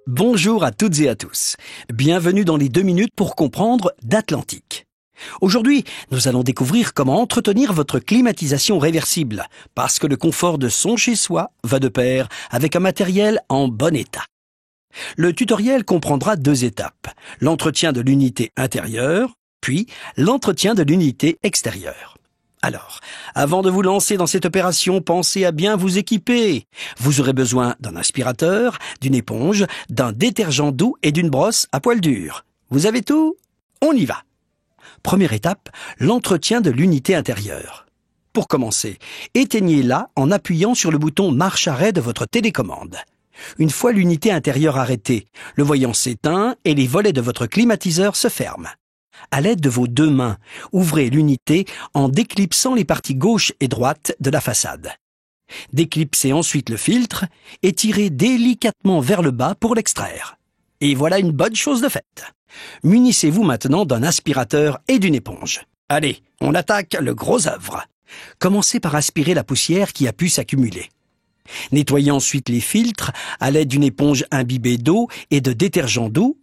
Bonjour à toutes et à tous. Bienvenue dans les 2 minutes pour comprendre d'Atlantique. Aujourd'hui, nous allons découvrir comment entretenir votre climatisation réversible, parce que le confort de son chez-soi va de pair avec un matériel en bon état. Le tutoriel comprendra 2 étapes, l'entretien de l'unité intérieure, puis l'entretien de l'unité extérieure. Alors, avant de vous lancer dans cette opération, pensez à bien vous équiper. Vous aurez besoin d'un aspirateur, d'une éponge, d'un détergent doux et d'une brosse à poil dur. Vous avez tout? On y va. Première étape, l'entretien de l'unité intérieure. Pour commencer, éteignez-la en appuyant sur le bouton marche-arrêt de votre télécommande. Une fois l'unité intérieure arrêtée, le voyant s'éteint et les volets de votre climatiseur se ferment. À l'aide de vos 2 mains, ouvrez l'unité en déclipsant les parties gauche et droite de la façade. Déclipsez ensuite le filtre et tirez délicatement vers le bas pour l'extraire. Et voilà une bonne chose de faite. Munissez-vous maintenant d'un aspirateur et d'une éponge. Allez, on attaque le gros œuvre. Commencez par aspirer la poussière qui a pu s'accumuler. Nettoyez ensuite les filtres à l'aide d'une éponge imbibée d'eau et de détergent doux,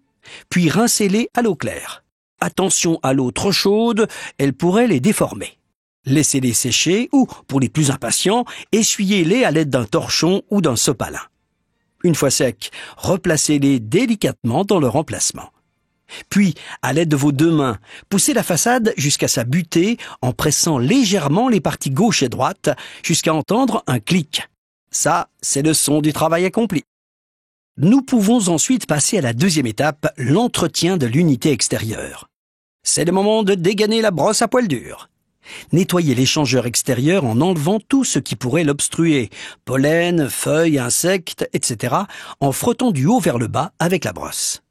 puis rincez-les à l'eau claire. Attention à l'eau trop chaude, elle pourrait les déformer. Laissez-les sécher ou, pour les plus impatients, essuyez-les à l'aide d'un torchon ou d'un sopalin. Une fois secs, replacez-les délicatement dans leur emplacement. Puis, à l'aide de vos 2 mains, poussez la façade jusqu'à sa butée en pressant légèrement les parties gauche et droite jusqu'à entendre un clic. Ça, c'est le son du travail accompli. Nous pouvons ensuite passer à la 2e étape, l'entretien de l'unité extérieure. C'est le moment de dégainer la brosse à poil dur. Nettoyez l'échangeur extérieur en enlevant tout ce qui pourrait l'obstruer, pollen, feuilles, insectes, etc., en frottant du haut vers le bas avec la brosse.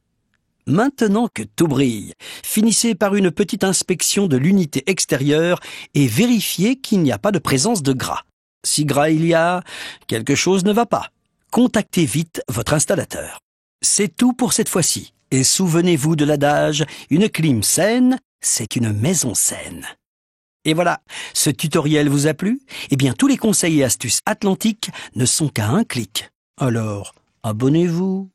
Maintenant que tout brille, finissez par une petite inspection de l'unité extérieure et vérifiez qu'il n'y a pas de présence de gras. Si gras il y a, quelque chose ne va pas. Contactez vite votre installateur. C'est tout pour cette fois-ci. Et souvenez-vous de l'adage, une clim saine, c'est une maison saine. Et voilà, ce tutoriel vous a plu? Eh bien, tous les conseils et astuces Atlantique ne sont qu'à un clic. Alors, abonnez-vous.